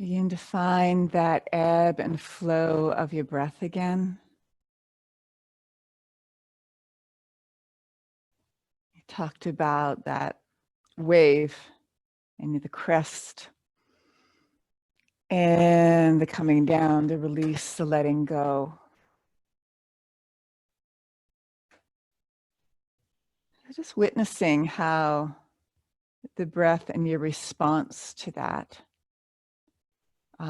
Begin to find that ebb and flow of your breath again. You talked about that wave and the crest and the coming down, the release, the letting go. Just witnessing how the breath and your response to that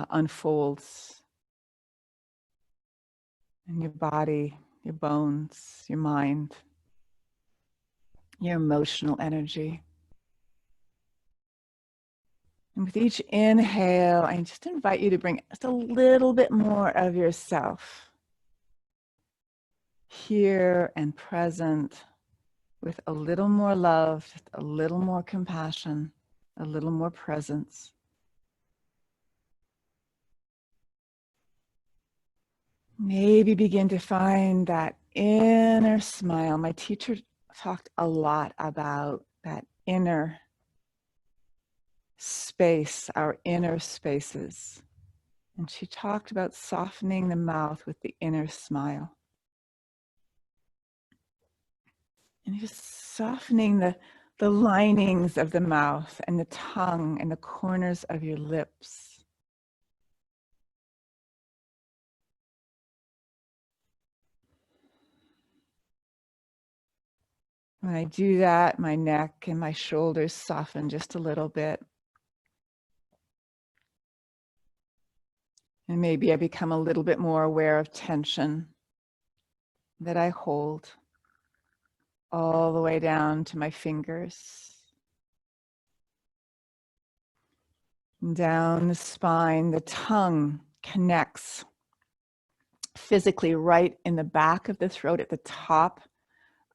unfolds in your body, your bones, your mind, your emotional energy. And with each inhale, I just invite you to bring just a little bit more of yourself here and present, with a little more love, just a little more compassion, a little more presence. Maybe begin to find that inner smile. My teacher talked a lot about that inner space, our inner spaces. And she talked about softening the mouth with the inner smile. And just softening the linings of the mouth and the tongue and the corners of your lips. When I do that, my neck and my shoulders soften just a little bit. And maybe I become a little bit more aware of tension that I hold all the way down to my fingers. Down the spine, the tongue connects physically right in the back of the throat at the top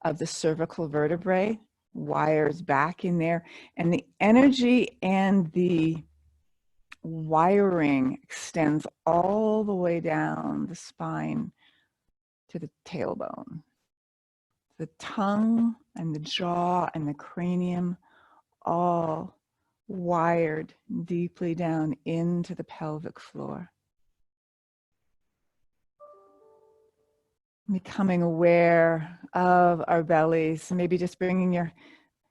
of the cervical vertebrae, wires back in there, and the energy and the wiring extends all the way down the spine to the tailbone. The tongue and the jaw and the cranium all wired deeply down into the pelvic floor. Becoming aware of our bellies, maybe just bringing your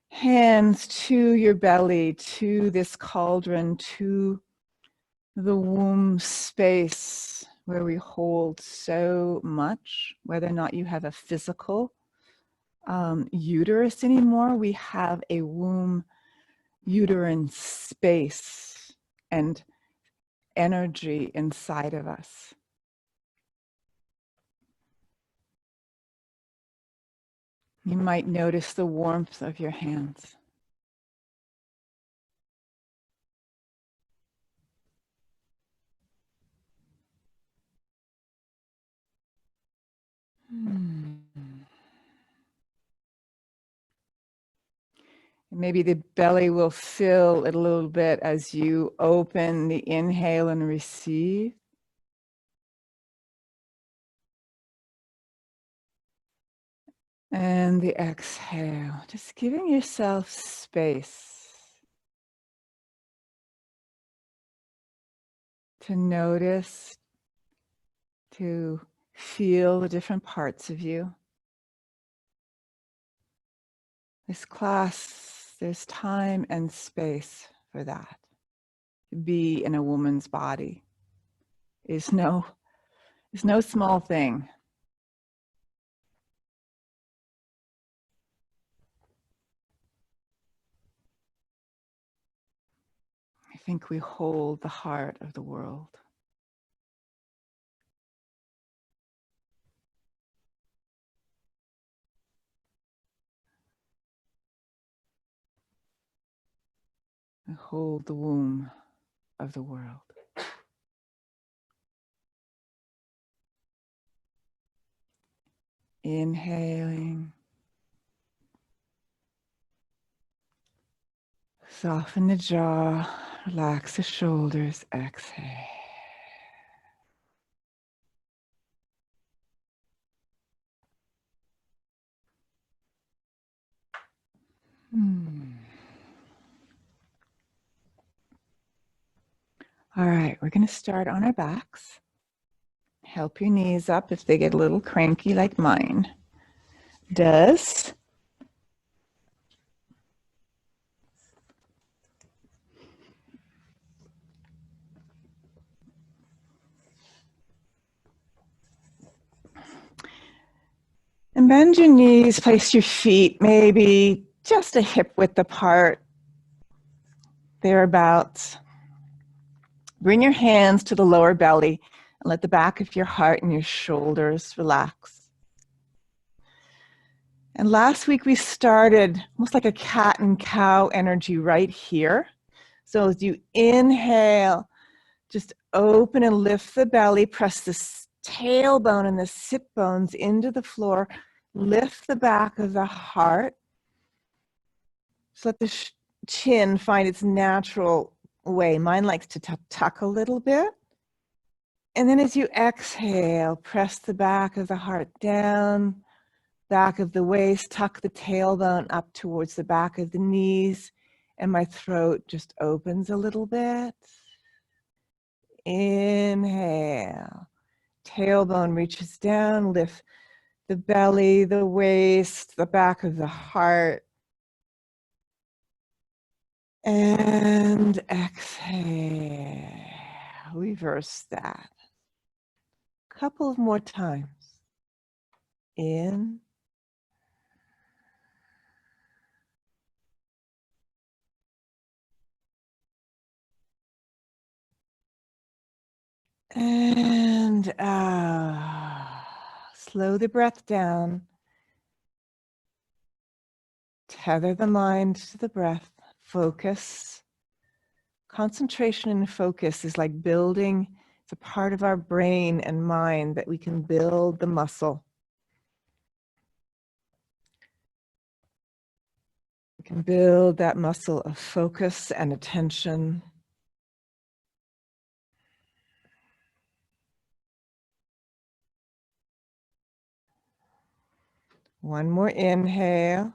hands to your belly, to this cauldron, to the womb space where we hold so much. Whether or not you have a physical uterus anymore, we have a womb uterine space and energy inside of us. You might notice the warmth of your hands. Maybe the belly will fill a little bit as you open the inhale and receive. And the exhale, just giving yourself space to notice, to feel the different parts of you. This class, there's time and space for that. To be in a woman's body is no small thing. I think we hold the heart of the world. We hold the womb of the world. Inhaling. Soften the jaw, relax the shoulders, exhale. All right, we're going to start on our backs. Help your knees up if they get a little cranky like mine does. And bend your knees, place your feet maybe just a hip width apart, thereabouts. Bring your hands to the lower belly and let the back of your heart and your shoulders relax. And last week we started almost like a cat and cow energy right here. So as you inhale, just open and lift the belly, press the tailbone and the sit bones into the floor, lift the back of the heart. Just let the chin find its natural way. Mine likes to tuck a little bit. And then as you exhale, press the back of the heart down, back of the waist, tuck the tailbone up towards the back of the knees, and my throat just opens a little bit. Inhale, tailbone reaches down, lift the belly, the waist, the back of the heart. And exhale, reverse that. Couple of more times. In. And out. Slow the breath down. Tether the mind to the breath. Focus. Concentration and focus is like building. It's a part of our brain and mind that we can build the muscle. We can build that muscle of focus and attention. One more inhale.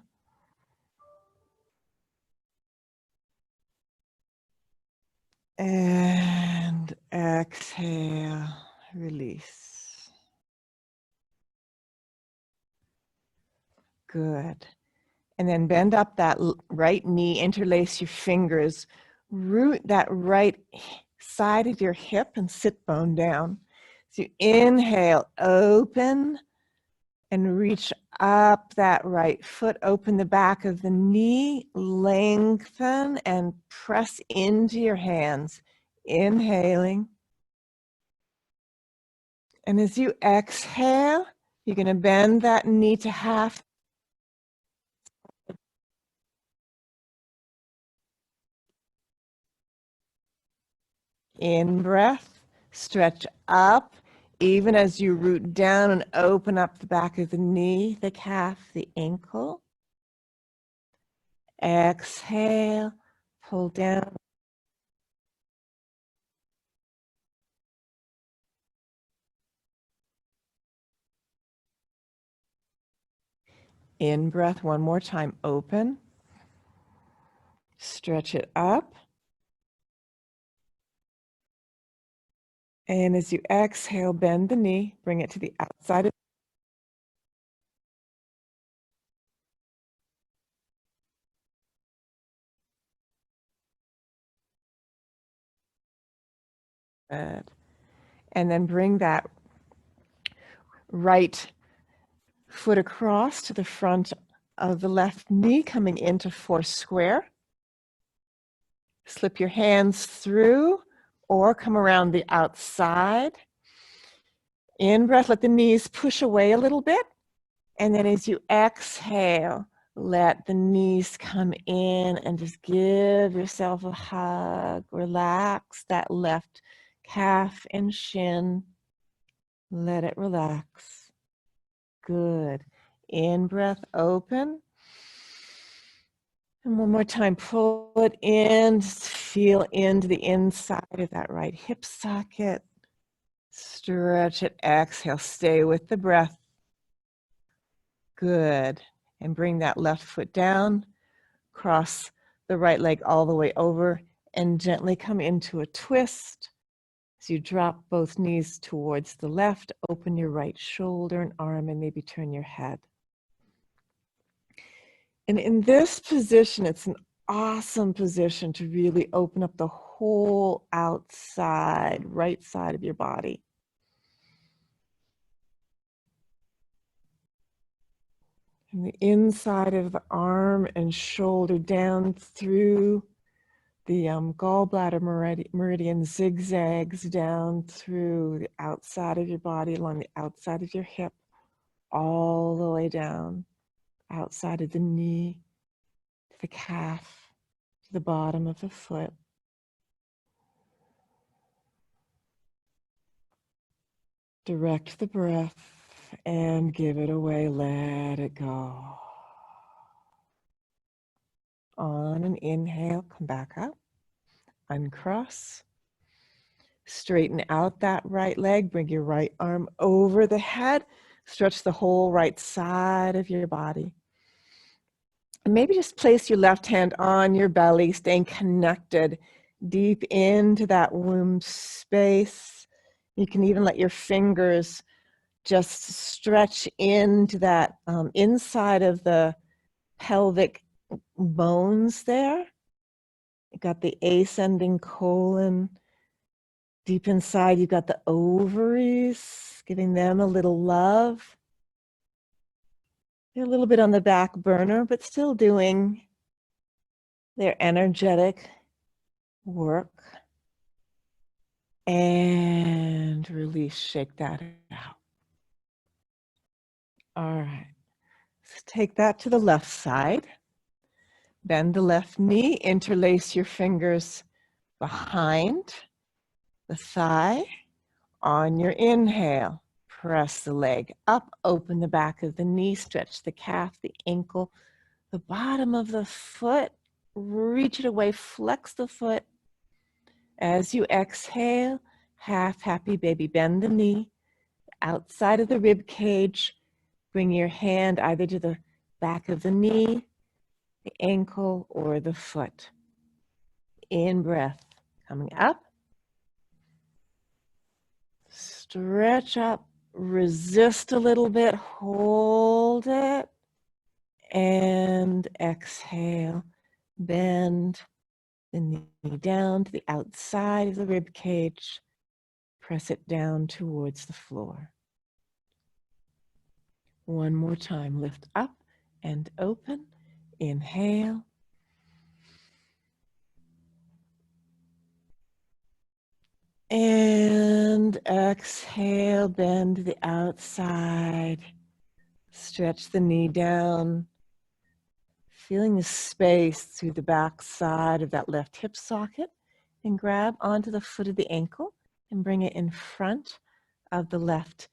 And exhale, release. Good. And then bend up that right knee, interlace your fingers, root that right side of your hip and sit bone down. So you inhale, open and reach up that right foot, open the back of the knee, lengthen and press into your hands, inhaling. And as you exhale, you're going to bend that knee to half. In breath, stretch up, even as you root down and open up the back of the knee, the calf, the ankle. Exhale, pull down. In breath, one more time, open. Stretch it up. And as you exhale, bend the knee, bring it to the outside of the bed. And then bring that right foot across to the front of the left knee, coming into four square. Slip your hands through or come around the outside. In breath, let the knees push away a little bit. And then as you exhale, let the knees come in and just give yourself a hug. Relax that left calf and shin. Let it relax. Good. In breath, open. And one more time, pull it in, just feel into the inside of that right hip socket. Stretch it, exhale, stay with the breath. Good. And bring that left foot down, cross the right leg all the way over, and gently come into a twist. As you drop both knees towards the left, open your right shoulder and arm and maybe turn your head. And in this position, it's an awesome position to really open up the whole outside, right side of your body. And the inside of the arm and shoulder down through the gallbladder meridian zigzags down through the outside of your body, along the outside of your hip, all the way down, outside of the knee, to the calf, to the bottom of the foot. Direct the breath and give it away, let it go. On an inhale, come back up, uncross. Straighten out that right leg, bring your right arm over the head, stretch the whole right side of your body. And maybe just place your left hand on your belly, staying connected deep into that womb space. You can even let your fingers just stretch into that inside of the pelvic bones there. You got the ascending colon. Deep inside, you've got the ovaries, giving them a little love. They're a little bit on the back burner, but still doing their energetic work. And release, shake that out. All right, let's take that to the left side. Bend the left knee, interlace your fingers behind the thigh. On your inhale, press the leg up, open the back of the knee, stretch the calf, the ankle, the bottom of the foot, reach it away, flex the foot. As you exhale, half happy baby, bend the knee, outside of the rib cage, bring your hand either to the back of the knee, the ankle, or the foot. In breath, coming up. Stretch up, resist a little bit, hold it, and exhale. Bend the knee down to the outside of the rib cage. Press it down towards the floor. One more time, lift up and open. Inhale. And exhale, bend the outside. Stretch the knee down. Feeling the space through the back side of that left hip socket. And grab onto the foot of the ankle and bring it in front of the left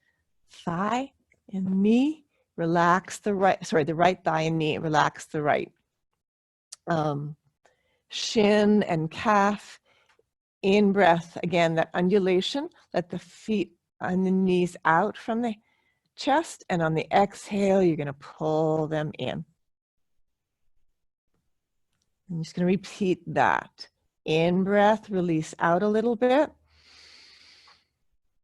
thigh and knee. Relax the right thigh and knee. Relax the right shin and calf. In breath, again, that undulation, let the feet and the knees out from the chest, and on the exhale, you're going to pull them in. I'm just going to repeat that. In breath, release out a little bit.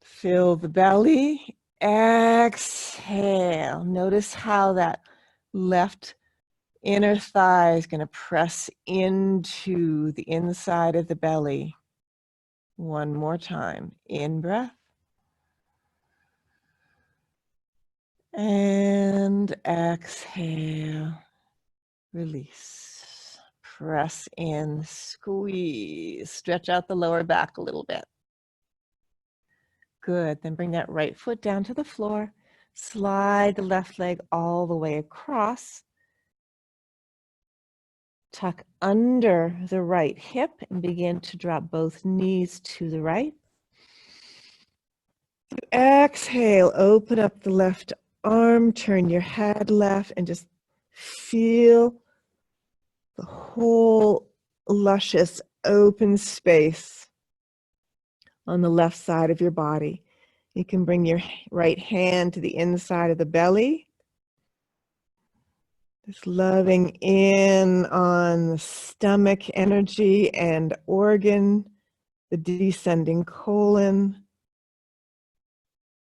Fill the belly. Exhale. Notice how that left inner thigh is going to press into the inside of the belly. One more time. In breath. And exhale. Release. Press in, squeeze. Stretch out the lower back a little bit. Good. Then bring that right foot down to the floor. Slide the left leg all the way across. Tuck under the right hip and begin to drop both knees to the right. Exhale, open up the left arm, turn your head left, and just feel the whole luscious open space on the left side of your body. You can bring your right hand to the inside of the belly. Just loving in on the stomach energy and organ, the the descending colon.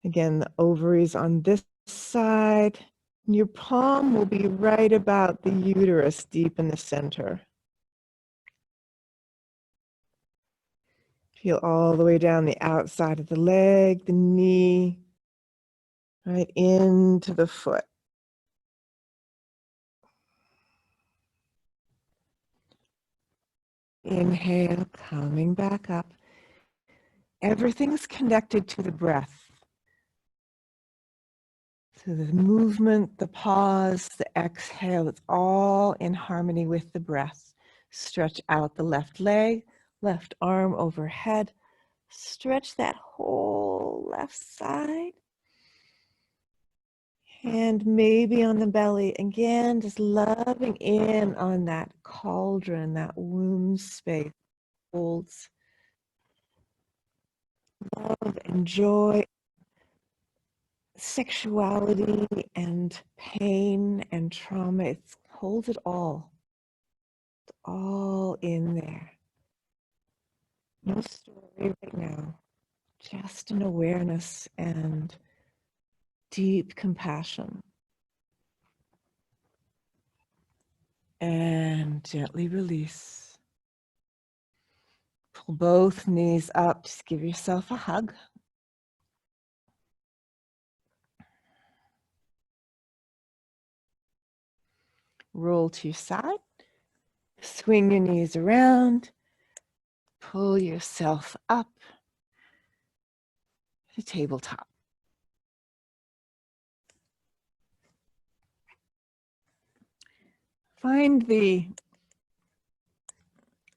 Again, the ovaries on this side. And your palm will be right about the uterus, deep in the center. Feel all the way down the outside of the leg, the knee, right into the foot. Inhale, coming back up. Everything's connected to the breath. So the movement, the pause, the exhale, it's all in harmony with the breath. Stretch out the left leg, left arm overhead. Stretch that whole left side. And maybe on the belly, again, just loving in on that cauldron, that womb space holds love and joy, sexuality and pain and trauma. It holds it all. It's all in there. No story right now, just an awareness and deep compassion. And gently release. Pull both knees up. Just give yourself a hug. Roll to your side. Swing your knees around. Pull yourself up to tabletop. Find the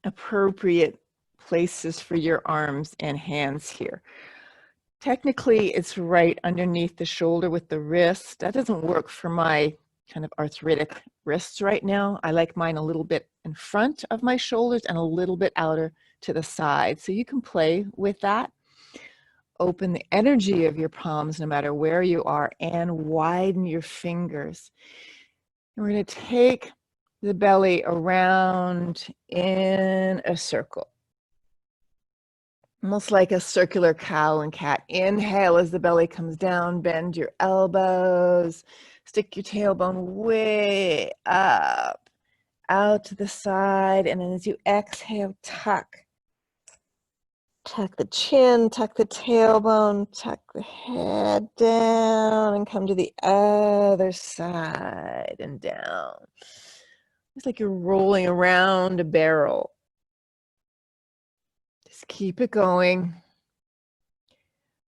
appropriate places for your arms and hands here. Technically, it's right underneath the shoulder with the wrist. That doesn't work for my kind of arthritic wrists right now. I like mine a little bit in front of my shoulders and a little bit outer to the side. So you can play with that. Open the energy of your palms no matter where you are and widen your fingers. And we're going to take the belly around in a circle. Almost like a circular cow and cat. Inhale as the belly comes down, bend your elbows, stick your tailbone way up, out to the side, and then as you exhale, tuck. Tuck the chin, tuck the tailbone, tuck the head down, and come to the other side and down. It's like you're rolling around a barrel. Just keep it going.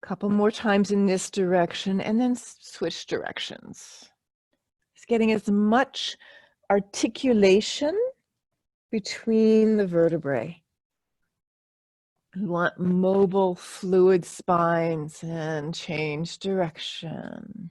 A couple more times in this direction and then switch directions. Just getting as much articulation between the vertebrae. We want mobile, fluid spines and change direction.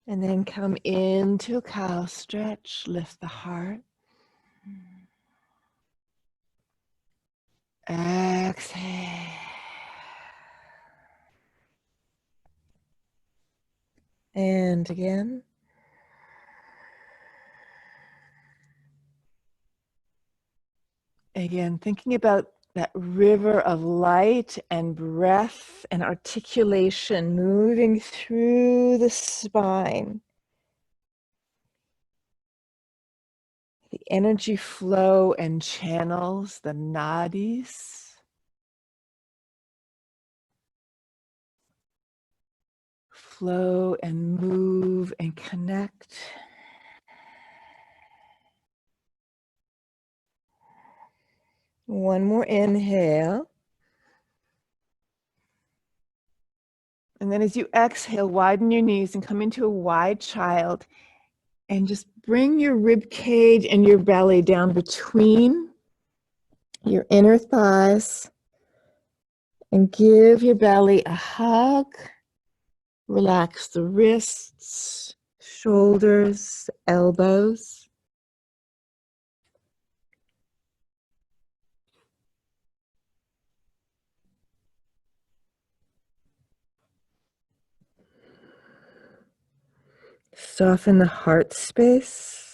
And then come into a cow stretch, lift the heart. Exhale. And again. Again, thinking about that river of light and breath and articulation moving through the spine. The energy flow and channels, the nadis. Flow and move and connect. One more inhale. And then as you exhale, widen your knees and come into a wide child and just bring your rib cage and your belly down between your inner thighs And give your belly a hug. Relax the wrists, shoulders, elbows. Soften the heart space.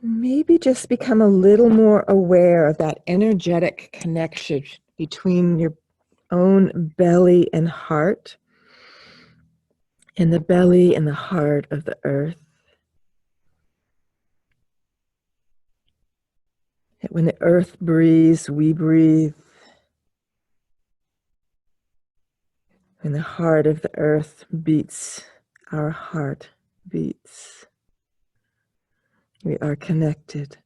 Maybe just become a little more aware of that energetic connection between your own belly and heart, and the belly and the heart of the earth. That when the earth breathes, we breathe. When the heart of the earth beats, our heart beats. We are connected.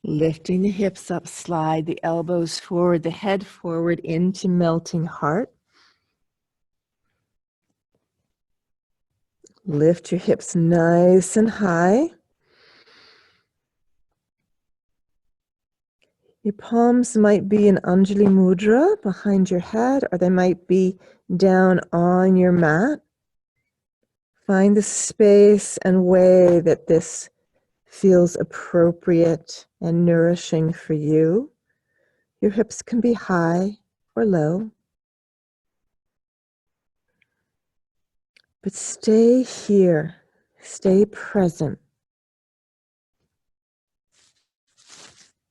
Lifting the hips up, slide the elbows forward, the head forward into melting heart. Lift your hips nice and high. Your palms might be in Anjali Mudra behind your head, or they might be down on your mat. Find the space and way that this feels appropriate and nourishing for you. Your hips can be high or low. But stay here, stay present.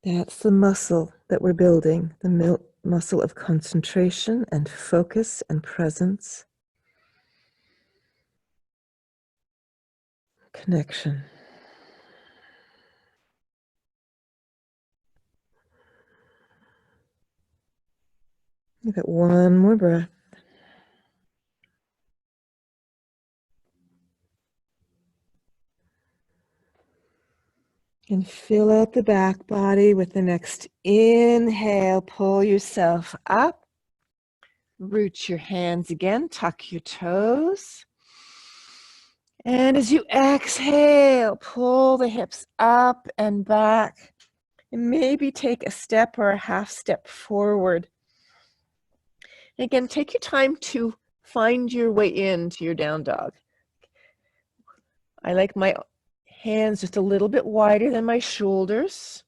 That's the muscle that we're building, the muscle of concentration and focus and presence. Connection. Give it one more breath. And fill out the back body with the next inhale. Pull yourself up. Root your hands again. Tuck your toes. And as you exhale, pull the hips up and back. And maybe take a step or a half step forward. And again, take your time to find your way into your down dog. I like my hands just a little bit wider than my shoulders.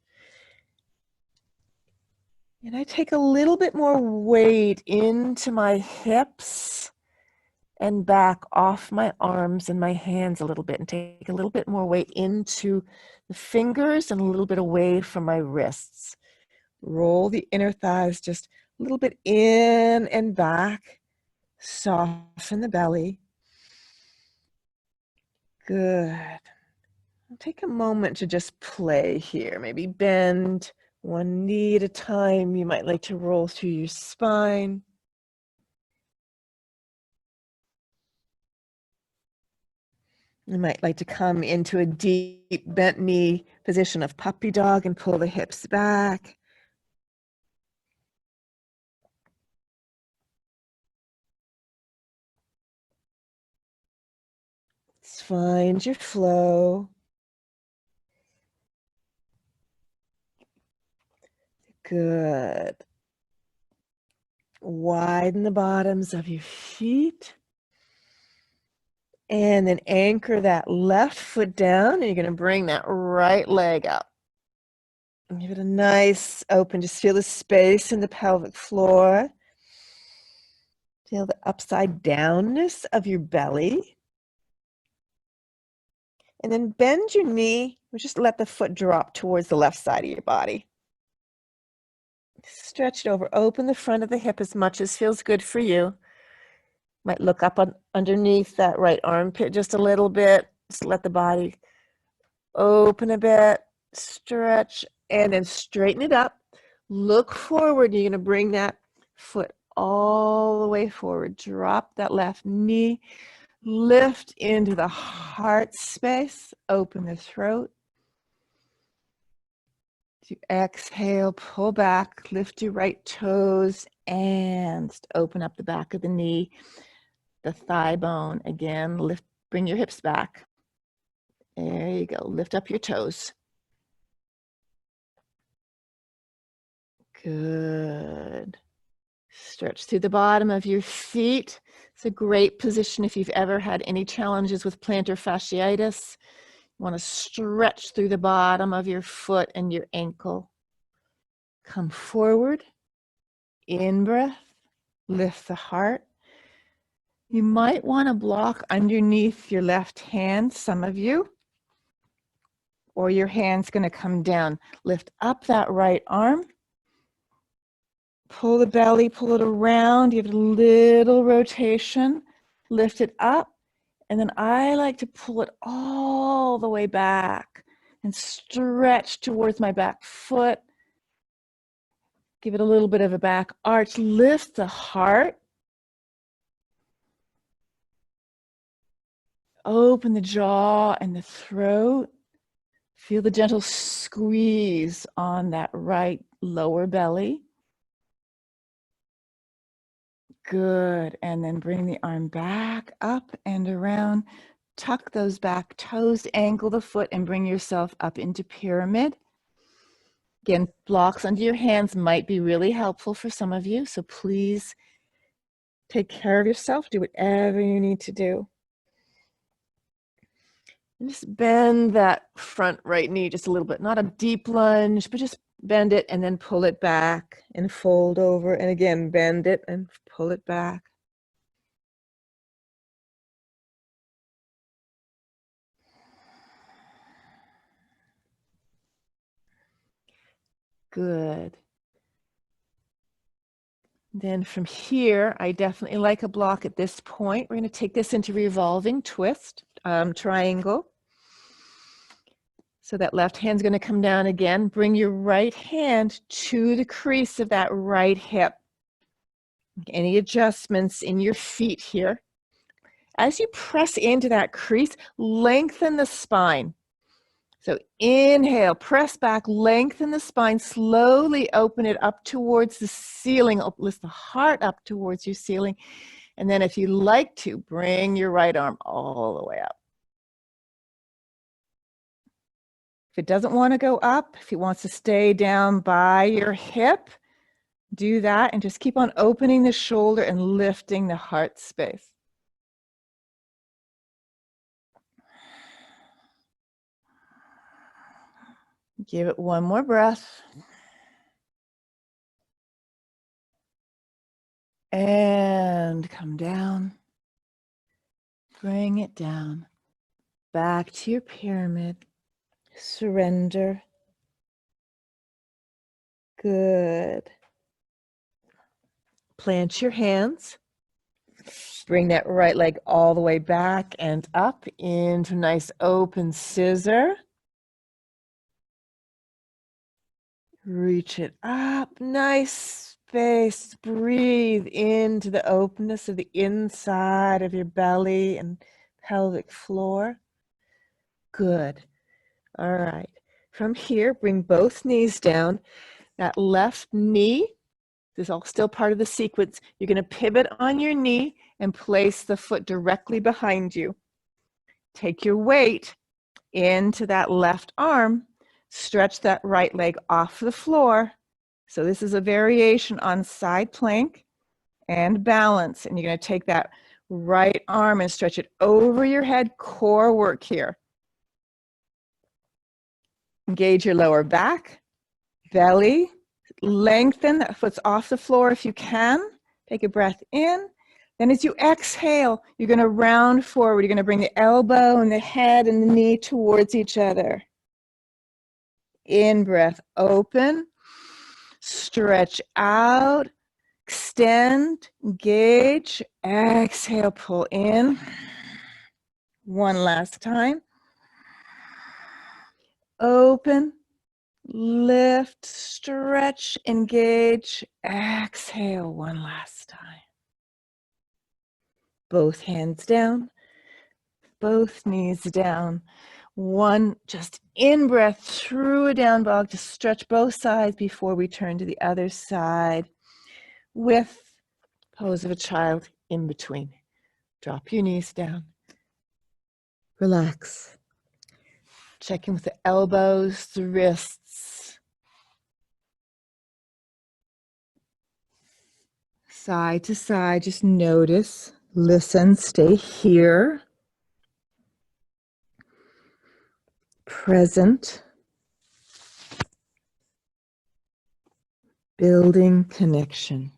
And I take a little bit more weight into my hips and back off my arms and my hands a little bit, and take a little bit more weight into the fingers and a little bit away from my wrists. Roll the inner thighs just a little bit in and back. Soften the belly. Good. Take a moment to just play here. Maybe bend one knee at a time. You might like to roll through your spine. You might like to come into a deep bent knee position of puppy dog and pull the hips back. Let's find your flow. Good. Widen the bottoms of your feet. And then anchor that left foot down, and you're going to bring that right leg up. And give it a nice open. Just feel the space in the pelvic floor. Feel the upside downness of your belly. And then bend your knee. Just let the foot drop towards the left side of your body. Stretch it over. Open the front of the hip as much as feels good for you. Might look up underneath that right armpit just a little bit. Just let the body open a bit. Stretch. And then straighten it up. Look forward. You're going to bring that foot all the way forward. Drop that left knee. Lift into the heart space. Open the throat. To exhale, pull back, lift your right toes, and open up the back of the knee. the thigh bone. Again, lift, bring your hips back. There you go. Lift up your toes. Good. Stretch through the bottom of your feet. It's a great position if you've ever had any challenges with plantar fasciitis. You want to stretch through the bottom of your foot and your ankle. Come forward. In breath. Lift the heart. You might want to block underneath your left hand, some of you, or your hand's going to come down. Lift up that right arm. Pull the belly, pull it around, give it a little rotation, lift it up, and then I like to pull it all the way back and stretch towards my back foot. Give it a little bit of a back arch, lift the heart. Open the jaw and the throat. Feel the gentle squeeze on that right lower belly. Good. And then bring the arm back up and around. Tuck those back toes, angle the foot, and bring yourself up into pyramid. Again, blocks under your hands might be really helpful for some of you, so please take care of yourself. Do whatever you need to do. And just bend that front right knee just a little bit. Not a deep lunge, but just bend it and then pull it back and fold over. And again, bend it and pull it back. Good. Then from here, I definitely like a block at this point. We're going to take this into revolving twist, triangle. So that left hand's going to come down again. Bring your right hand to the crease of that right hip. Any adjustments in your feet here? As you press into that crease, lengthen the spine. So inhale, press back, lengthen the spine, slowly open it up towards the ceiling, lift the heart up towards your ceiling. And then if you like to, bring your right arm all the way up. If it doesn't want to go up, if it wants to stay down by your hip, do that and just keep on opening the shoulder and lifting the heart space. Give it one more breath. And come down. Bring it down. Back to your pyramid. Surrender. Good. Plant your hands. Bring that right leg all the way back and up into nice open scissor. Reach it up, nice space. Breathe into the openness of the inside of your belly and pelvic floor. Good. All right. From here, bring both knees down. That left knee, this is all still part of the sequence. You're going to pivot on your knee and place the foot directly behind you. Take your weight into that left arm. Stretch that right leg off the floor. So this is a variation on side plank and balance. And you're going to take that right arm and stretch it over your head. Core work here. Engage your lower back, belly. Lengthen, that foot's off the floor if you can. Take a breath in. Then as you exhale, you're going to round forward. You're going to bring the elbow and the head and the knee towards each other. In breath, open, stretch out, extend, engage, exhale, pull in. One last time. Open, lift, stretch, engage, exhale one last time. Both hands down, both knees down. One, just in breath through a down dog, just stretch both sides before we turn to the other side with pose of a child in between. Drop your knees down. Relax. Check in with the elbows, the wrists. Side to side, just notice, listen, stay here. Present. Building connection.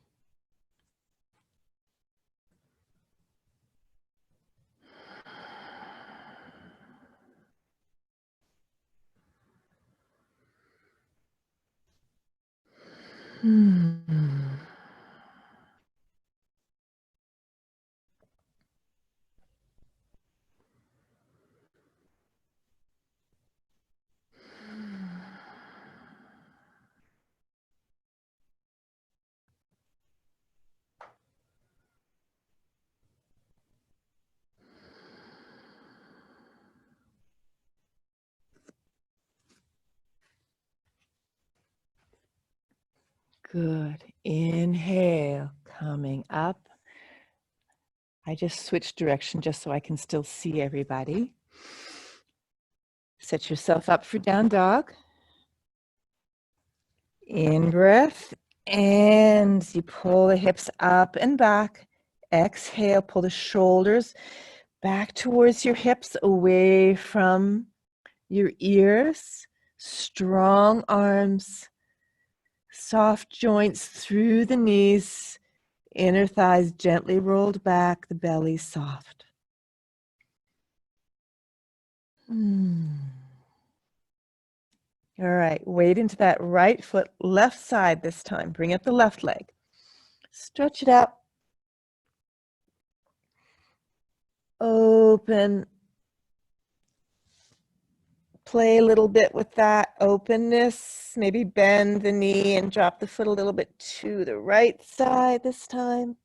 Good. Inhale, coming up. I just switched direction just so I can still see everybody. Set yourself up for down dog. In breath, and you pull the hips up and back. Exhale, pull the shoulders back towards your hips, away from your ears. Strong arms, soft joints through the knees, inner thighs gently rolled back, the belly soft. All right, weight into that right foot, left side this time. Bring up the left leg. Stretch it out. Open. Play a little bit with that openness. Maybe bend the knee and drop the foot a little bit to the right side this time.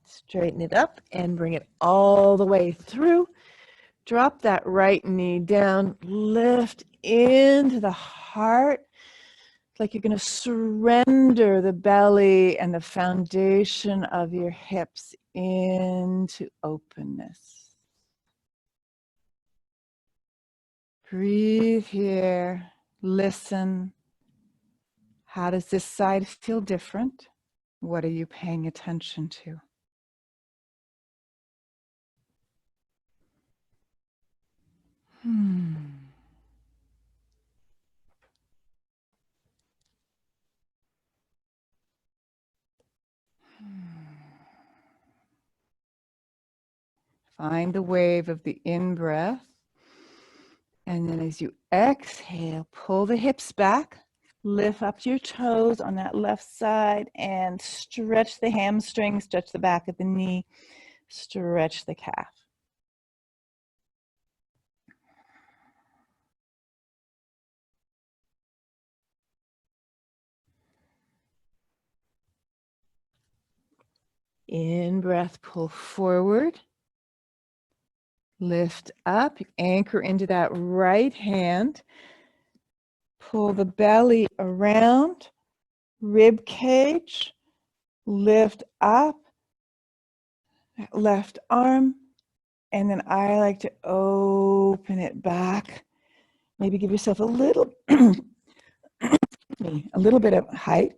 Straighten it up and bring it all the way through. Drop that right knee down. Lift into the heart. It's like you're going to surrender the belly and the foundation of your hips into openness. Breathe here. Listen. How does this side feel different? What are you paying attention to? Find the wave of the in-breath. And then as you exhale, pull the hips back. Lift up your toes on that left side and stretch the hamstring, stretch the back of the knee, stretch the calf. In breath, pull forward. Lift up, anchor into that right hand. Pull the belly around, rib cage, lift up, left arm, and then I like to open it back. Maybe give yourself a little, a little bit of height.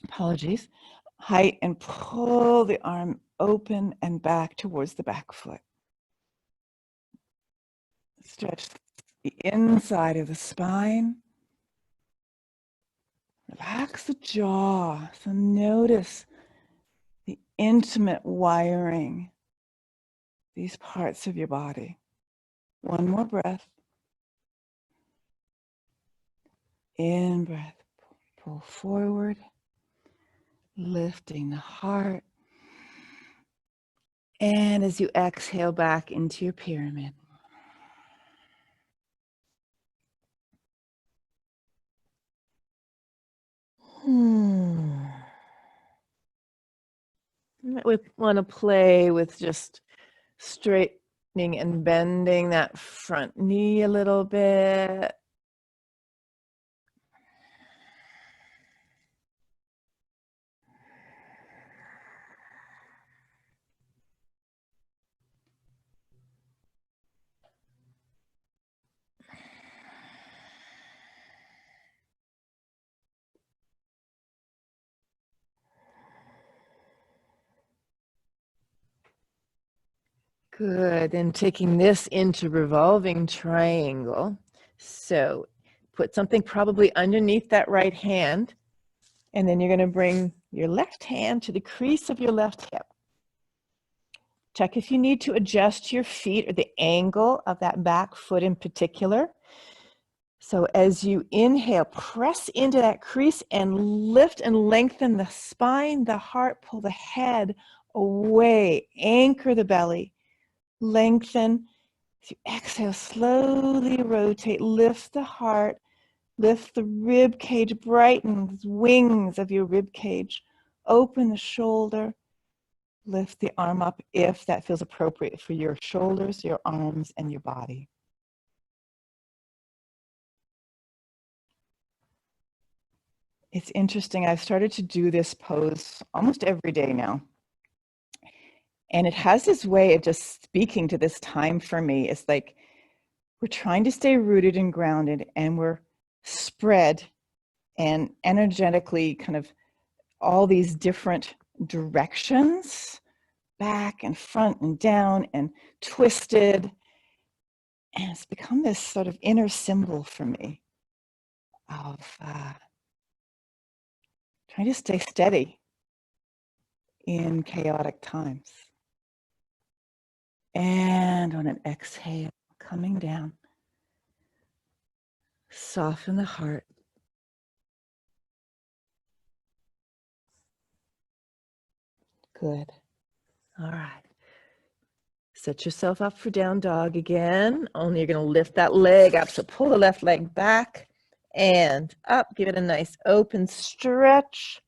Apologies. Height, and pull the arm open and back towards the back foot. Stretch the inside of the spine. Relax the jaw. So notice the intimate wiring, these parts of your body. One more breath. In breath, pull forward, lifting the heart. And as you exhale back into your pyramid. We want to play with just Straightening and bending that front knee a little bit. Good. And taking this into revolving triangle. So put something probably underneath that right hand. And then you're going to bring your left hand to the crease of your left hip. Check if you need to adjust your feet or the angle of that back foot in particular. So as you inhale, press into that crease and lift and lengthen the spine, the heart, pull the head away, anchor the belly, lengthen. As you exhale, slowly rotate, lift the heart, lift the rib cage, brighten the wings of your rib cage, open the shoulder, lift the arm up if that feels appropriate for your shoulders, your arms, and your body. It's interesting. I've started to do this pose almost every day now. And it has this way of just speaking to this time for me. It's like we're trying to stay rooted and grounded, and we're spread and energetically kind of all these different directions, back and front and down and twisted. And it's become this sort of inner symbol for me of trying to stay steady in chaotic times. And on an exhale, coming down, soften the heart. Good. All right. Set yourself up for down dog again. Only you're going to lift that leg up. So pull the left leg back and up. Give it a nice open stretch.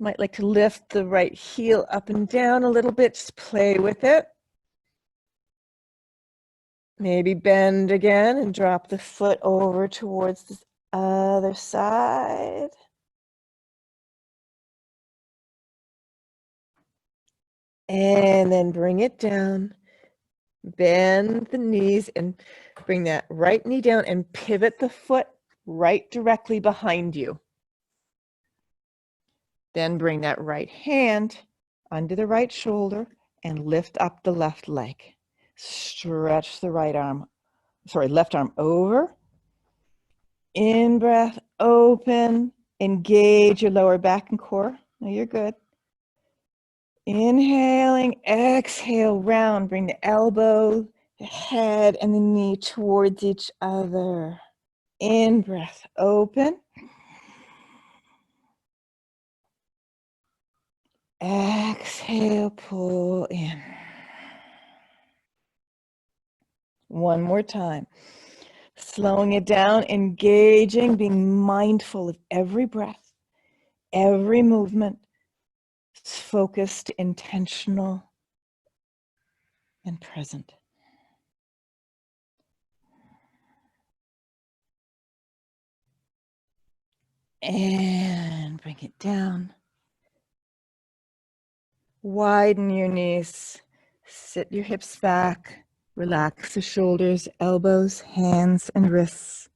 Might like to lift the right heel up and down a little bit. Just play with it. Maybe bend again and drop the foot over towards the other side. And then bring it down. Bend the knees and bring that right knee down and pivot the foot right directly behind you. Then bring that right hand under the right shoulder and lift up the left leg. Stretch the left arm over. In breath, open, engage your lower back and core. Now you're good. Inhaling, exhale, round. Bring the elbow, the head, and the knee towards each other. In breath, open. Exhale, pull in. One more time. Slowing it down, engaging, being mindful of every breath, every movement. It's focused, intentional, and present. And bring it down. Widen your knees. Sit your hips back. Relax the shoulders, elbows, hands, and wrists.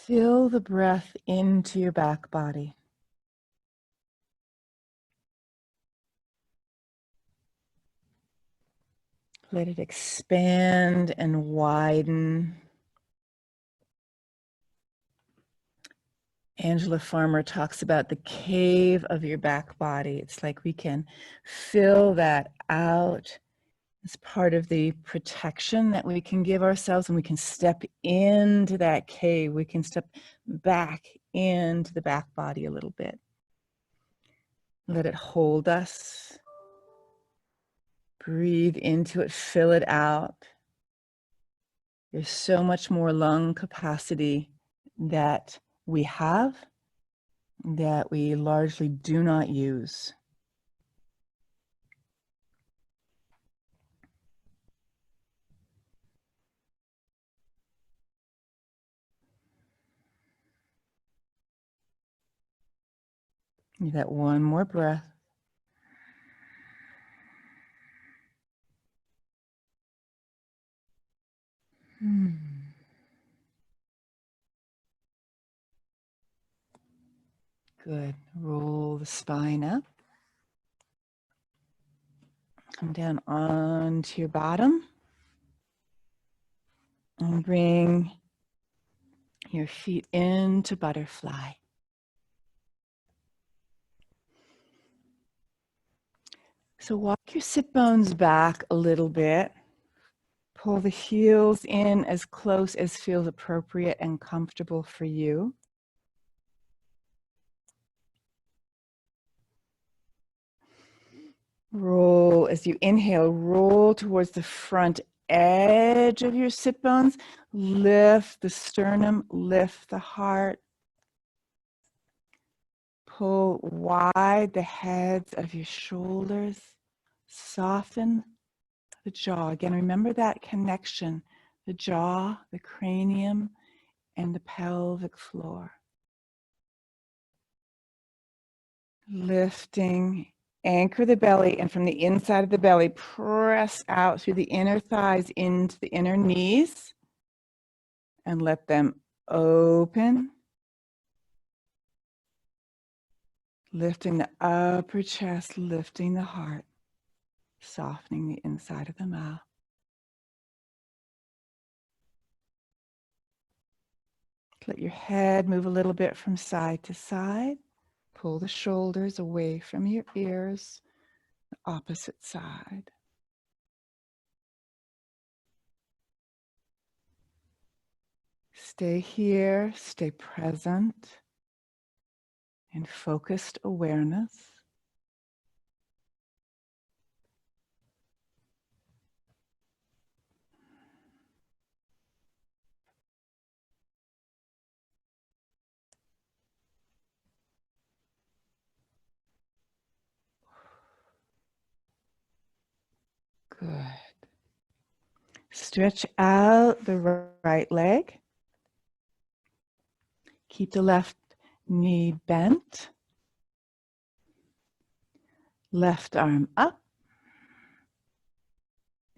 Fill the breath into your back body. Let it expand and widen. Angela Farmer talks about the cave of your back body. It's like we can fill that out as part of the protection that we can give ourselves, and we can step into that cave. We can step back into the back body a little bit. Let it hold us. Breathe into it, fill it out. There's so much more lung capacity that we have that we largely do not use. Give that one more breath. Good. Roll the spine up. Come down onto your bottom. And bring your feet into butterfly. So walk your sit bones back a little bit. Pull the heels in as close as feels appropriate and comfortable for you. Roll, as you inhale, roll towards the front edge of your sit bones. Lift the sternum, lift the heart. Pull wide the heads of your shoulders. Soften the jaw. Again, remember that connection, the jaw, the cranium, and the pelvic floor. Lifting, anchor the belly, and from the inside of the belly, press out through the inner thighs into the inner knees, and let them open. Lifting the upper chest, lifting the heart, softening the inside of the mouth. Let your head move a little bit from side to side. Pull the shoulders away from your ears, the opposite side. Stay here, stay present in focused awareness. Good. Stretch out the right leg. Keep the left knee bent. Left arm up.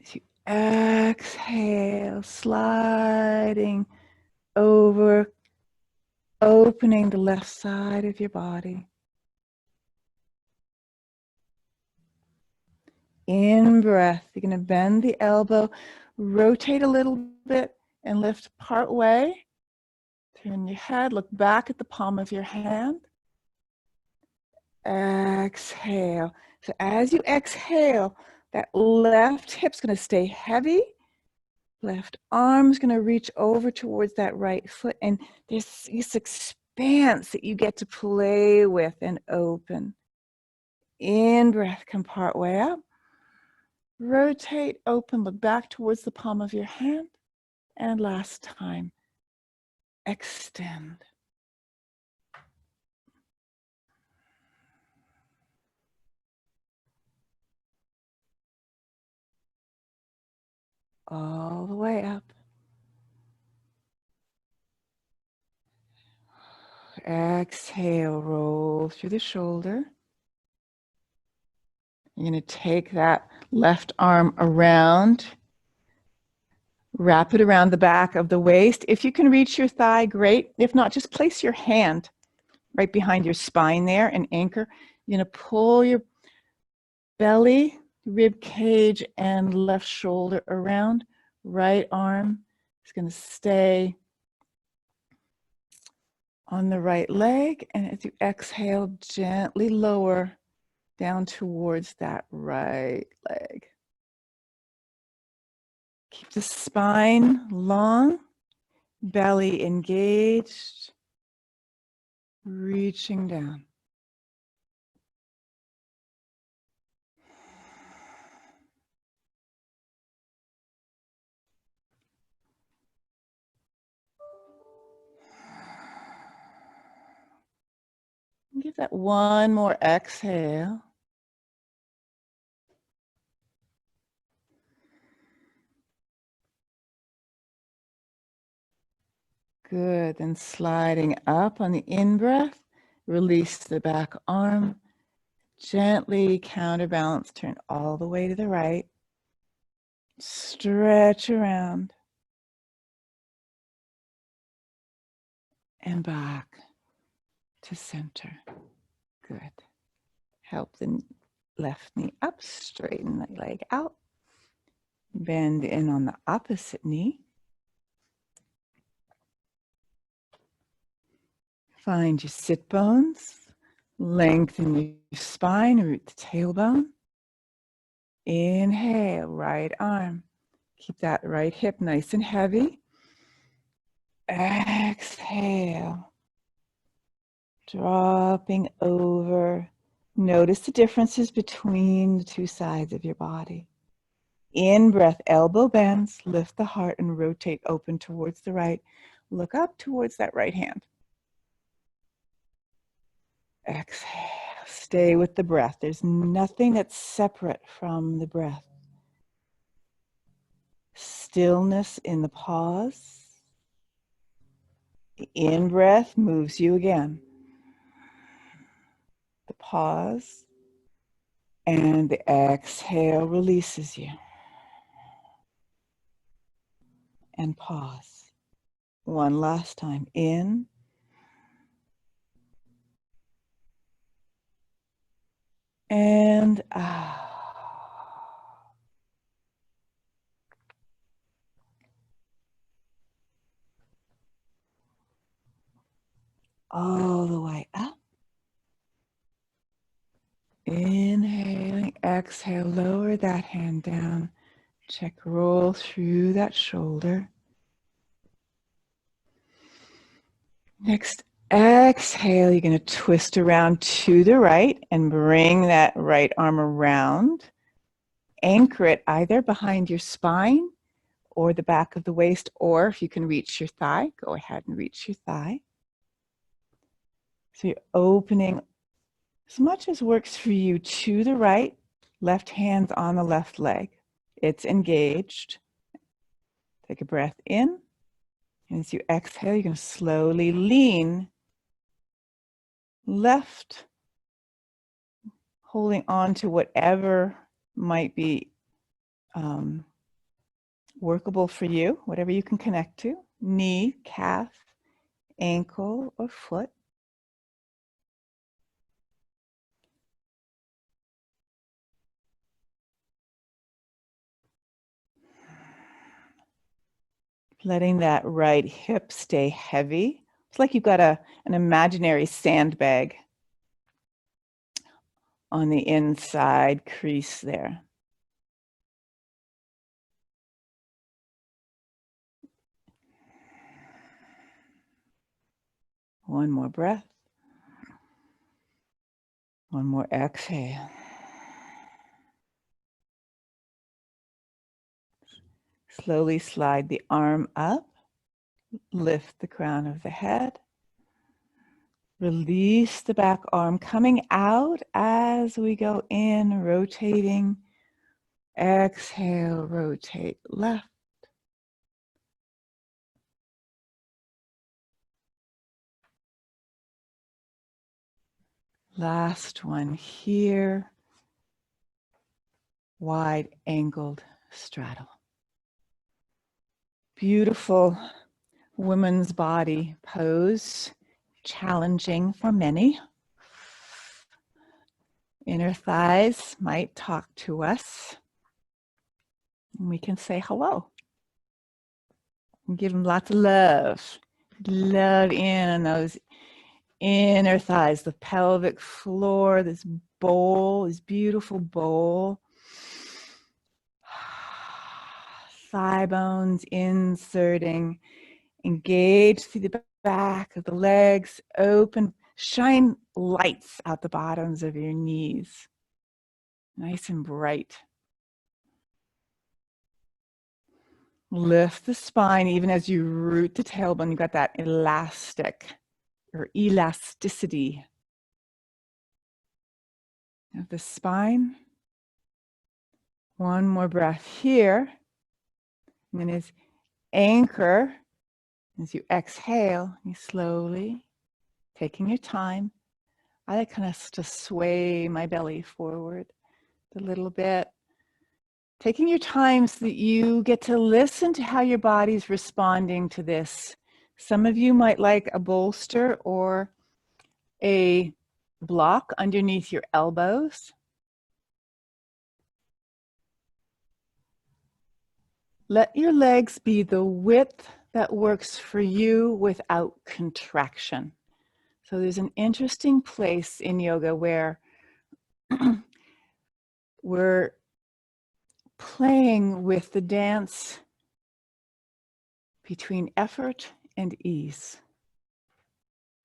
As you exhale, sliding over, opening the left side of your body. In breath, you're going to bend the elbow, rotate a little bit, and lift part way. Turn your head, look back at the palm of your hand. Exhale. So as you exhale, that left hip's going to stay heavy. Left arm's going to reach over towards that right foot. And there's this expanse that you get to play with and open. In breath, come part way up. Rotate, open, look back towards the palm of your hand. And last time, extend. All the way up. Exhale, roll through the shoulder. You're going to take that left arm around. Wrap it around the back of the waist. If you can reach your thigh, great. If not, just place your hand right behind your spine there and anchor. You're going to pull your belly, rib cage, and left shoulder around. Right arm is going to stay on the right leg. And as you exhale, gently lower down towards that right leg. Keep the spine long, belly engaged, reaching down. Give that one more exhale. Good. Then sliding up on the in-breath, release the back arm. Gently counterbalance, turn all the way to the right. Stretch around. And back to center. Good. Help the left knee up, straighten the leg out. Bend in on the opposite knee. Find your sit bones. Lengthen your spine, root the tailbone. Inhale, right arm. Keep that right hip nice and heavy. Exhale. Dropping over. Notice the differences between the two sides of your body. In breath, elbow bends, lift the heart and rotate open towards the right. Look up towards that right hand. Exhale. Stay with the breath. There's nothing that's separate from the breath. Stillness in the pause. The in-breath moves you again. The pause and the exhale releases you. And pause. One last time. In. And out. All the way up. Inhaling, exhale, lower that hand down. Check roll through that shoulder. Next exhale, you're going to twist around to the right and bring that right arm around. Anchor it either behind your spine or the back of the waist, or if you can reach your thigh, go ahead and reach your thigh. So you're opening as much as works for you to the right, left hand on the left leg. It's engaged. Take a breath in. And as you exhale, you're going to slowly lean left, holding on to whatever might be workable for you, whatever you can connect to. Knee, calf, ankle, or foot. Letting that right hip stay heavy. It's like you've got an imaginary sandbag on the inside crease there. One more breath. One more exhale. Slowly slide the arm up. Lift the crown of the head. Release the back arm, coming out as we go in, rotating. Exhale, rotate left. Last one here. Wide angled straddle. beautiful woman's body pose, challenging for many. Inner thighs might talk to us. And we can say hello. And give them lots of love. Love in those inner thighs, the pelvic floor, this bowl, this beautiful bowl. Thigh bones inserting, engage through the back of the legs, open, shine lights out the bottoms of your knees. Nice and bright. Lift the spine even as you root the tailbone. You've got that elastic or elasticity of the spine. One more breath here. And then as anchor, as you exhale, you slowly, taking your time. I like kind of to sway my belly forward a little bit. Taking your time so that you get to listen to how your body's responding to this. Some of you might like a bolster or a block underneath your elbows. Let your legs be the width that works for you without contraction. So there's an interesting place in yoga where we're playing with the dance between effort and ease,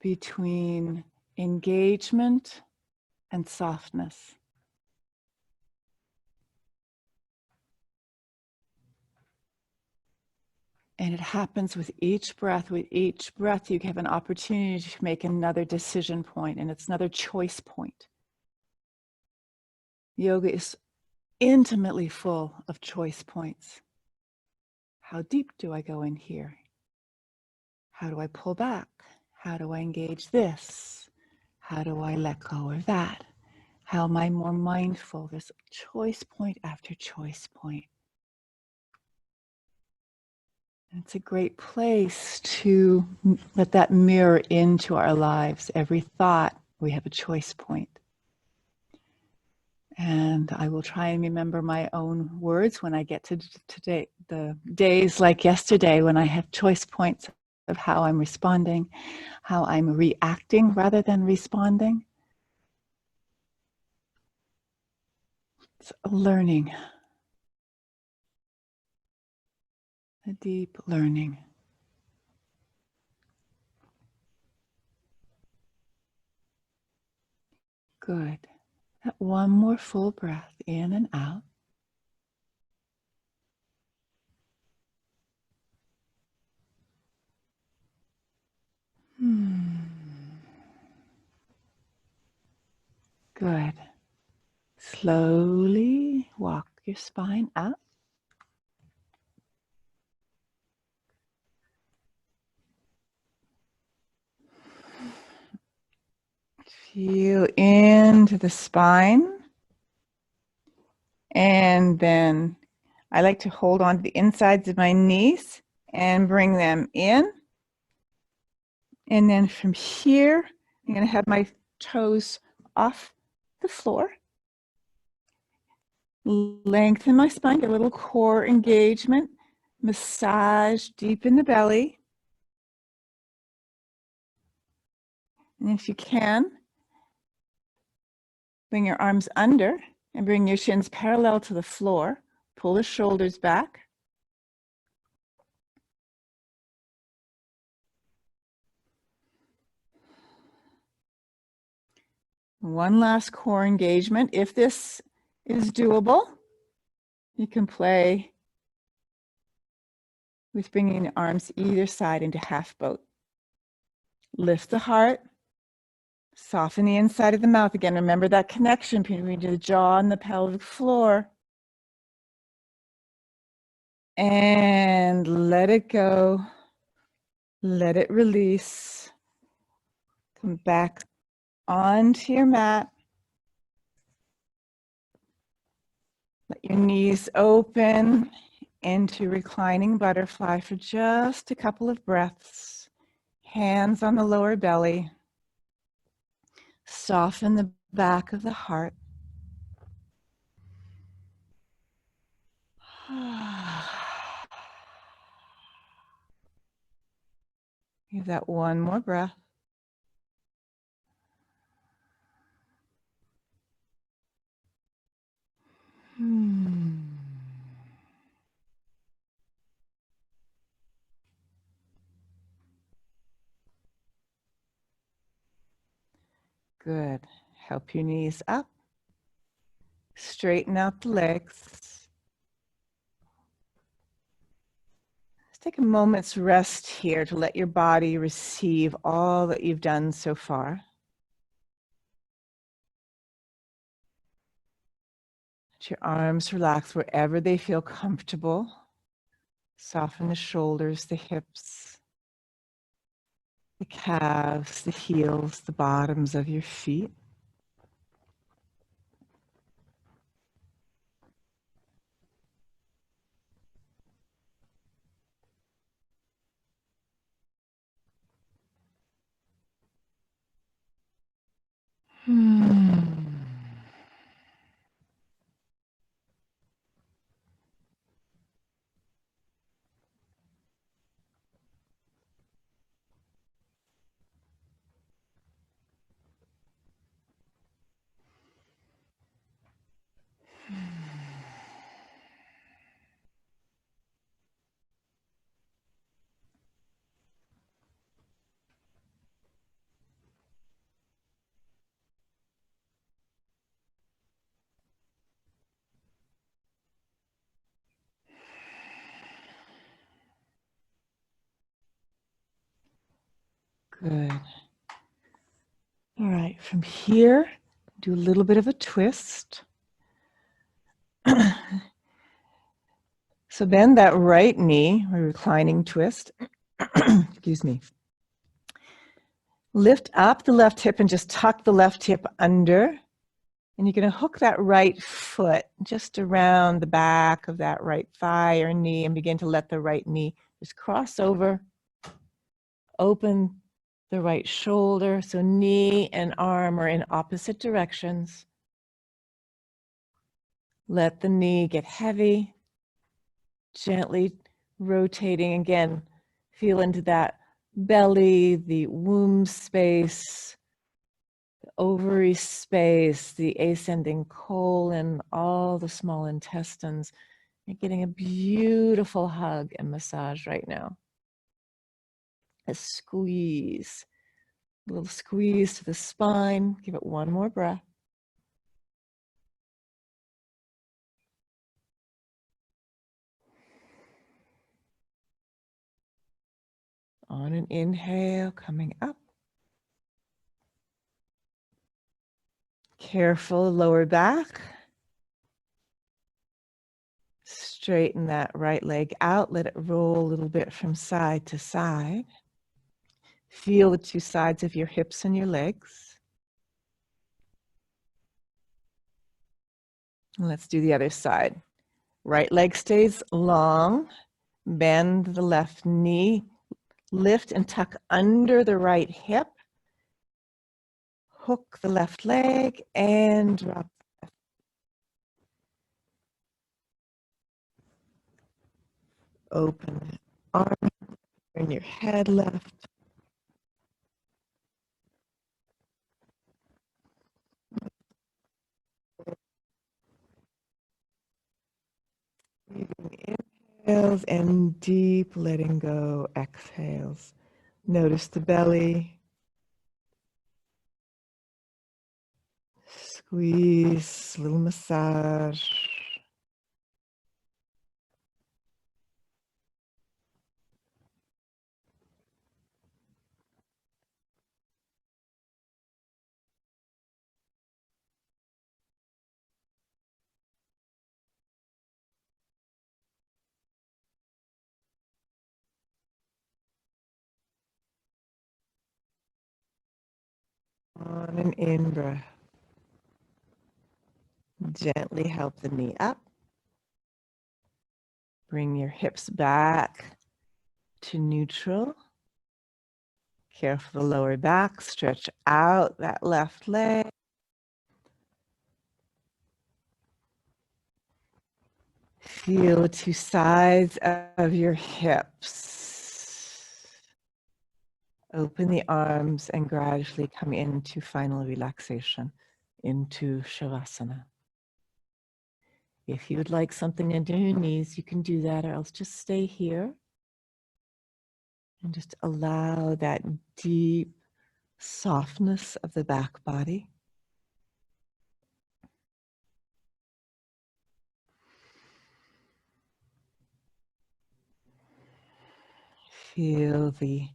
between engagement and softness. And it happens with each breath. With each breath, you have an opportunity to make another decision point, and it's another choice point. Yoga is intimately full of choice points. How deep do I go in here? How do I pull back? How do I engage this? How do I let go of that? How am I more mindful? There's choice point after choice point. It's a great place to let that mirror into our lives. Every thought, we have a choice point. And I will try and remember my own words when I get to today, the days like yesterday when I have choice points of how I'm responding, how I'm reacting rather than responding. It's learning, a deep learning. Good. One more full breath in and out. Good. Slowly walk your spine up. Feel into the spine. And then I like to hold on to the insides of my knees and bring them in. And then from here, I'm going to have my toes off the floor. Lengthen my spine, get a little core engagement. Massage deep in the belly. And if you can, bring your arms under and bring your shins parallel to the floor. Pull the shoulders back. One last core engagement. If this is doable, you can play with bringing the arms either side into half boat. Lift the heart. Soften the inside of the mouth again. Remember that connection between the jaw and the pelvic floor. And let it go. Let it release. Come back onto your mat. Let your knees open into reclining butterfly for just a couple of breaths. Hands on the lower belly. Soften the back of the heart. Give that one more breath. Good. Help your knees up. Straighten out the legs. Let's take a moment's rest here to let your body receive all that you've done so far. Let your arms relax wherever they feel comfortable. Soften the shoulders, the hips, the calves, the heels, the bottoms of your feet. Good. All right, from here, do a little bit of a twist. So bend that right knee, a reclining twist. Excuse me. Lift up the left hip and just tuck the left hip under. And you're going to hook that right foot just around the back of that right thigh or knee and begin to let the right knee just cross over. Open the right shoulder, so knee and arm are in opposite directions. Let the knee get heavy, gently rotating again. Feel into that belly, the womb space, the ovary space, the ascending colon, all the small intestines. You're getting a beautiful hug and massage right now. A squeeze. A little squeeze to the spine. Give it one more breath. On an inhale, coming up. Careful lower back. Straighten that right leg out. Let it roll a little bit from side to side. Feel the two sides of your hips and your legs. Let's do the other side. Right leg stays long. Bend the left knee. Lift and tuck under the right hip. Hook the left leg and drop. Open arm, turn your head left. Breathing inhales and deep letting go exhales. Notice the belly. Squeeze, little massage. On an in-breath. Gently help the knee up. Bring your hips back to neutral. Care for the lower back. Stretch out that left leg. Feel the two sides of your hips. Open the arms and gradually come into final relaxation, into Shavasana. If you would like something under your knees, you can do that, or else just stay here and just allow that deep softness of the back body. Feel the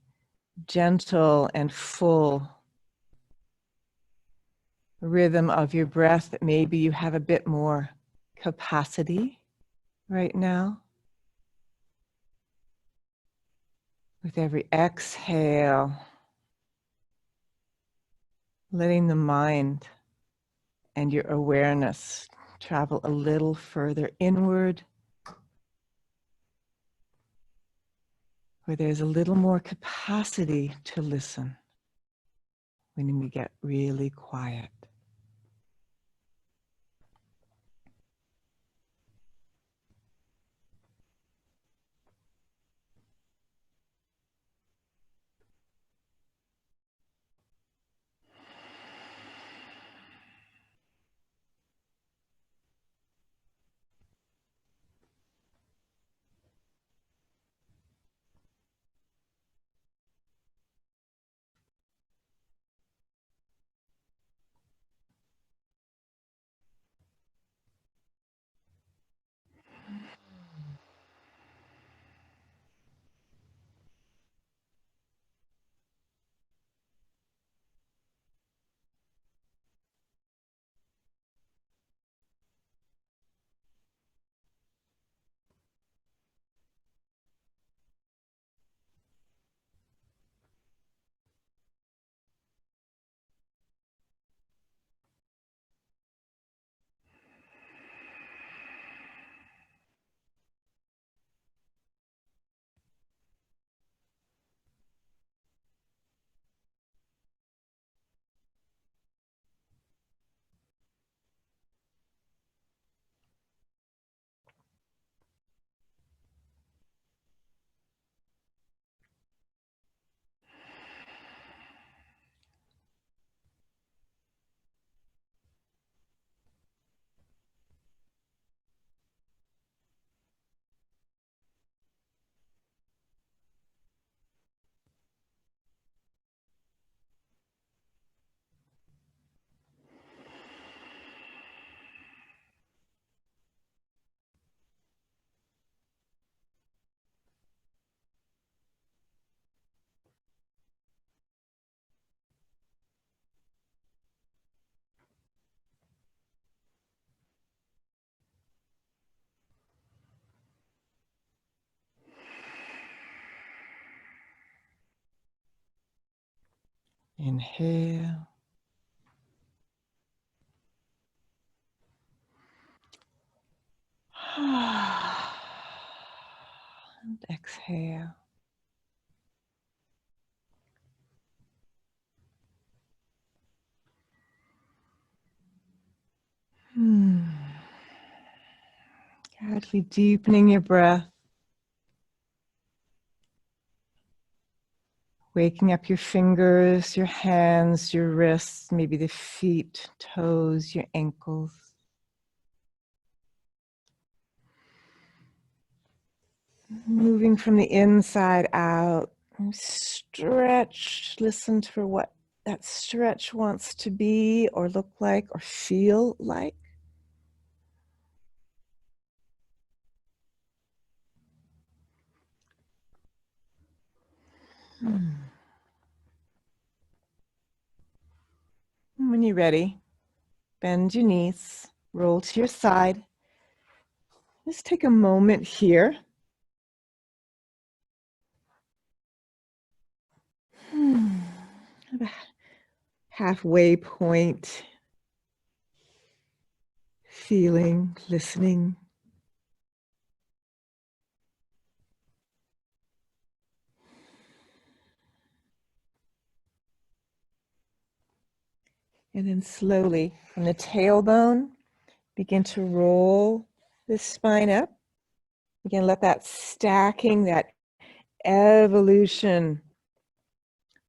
gentle and full rhythm of your breath. Maybe you have a bit more capacity right now. With every exhale, letting the mind and your awareness travel a little further inward, where there's a little more capacity to listen when we get really quiet. Inhale. And exhale. Gradually deepening your breath. Waking up your fingers, your hands, your wrists, maybe the feet, toes, your ankles. Moving from the inside out. Stretch. Listen for what that stretch wants to be or look like or feel like. When you're ready, bend your knees, roll to your side. Just take a moment here. At a halfway point, feeling, listening. And then slowly from the tailbone, begin to roll the spine up. Again, let that stacking, that evolution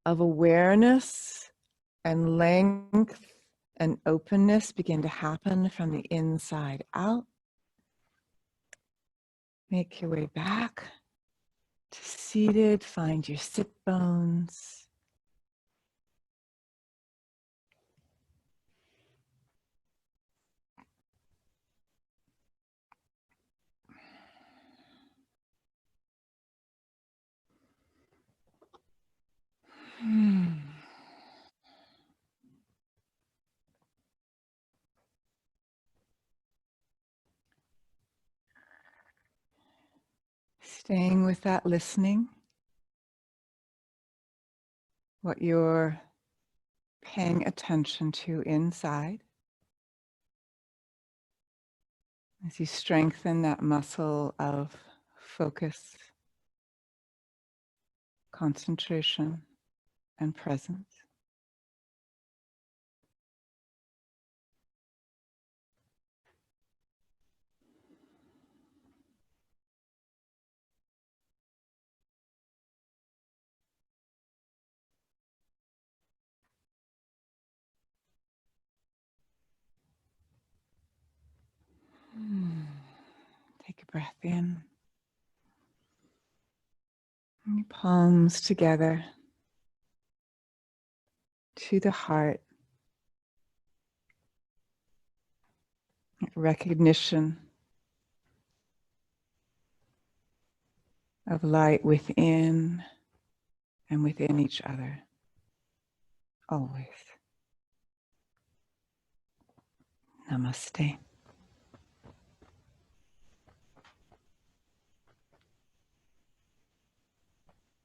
of awareness and length and openness begin to happen from the inside out. Make your way back to seated. Find your sit bones. Staying with that listening, what you're paying attention to inside as you strengthen that muscle of focus, concentration, and presence. Take a breath in. And your palms together to the heart. Recognition of light within and within each other. Always. Namaste.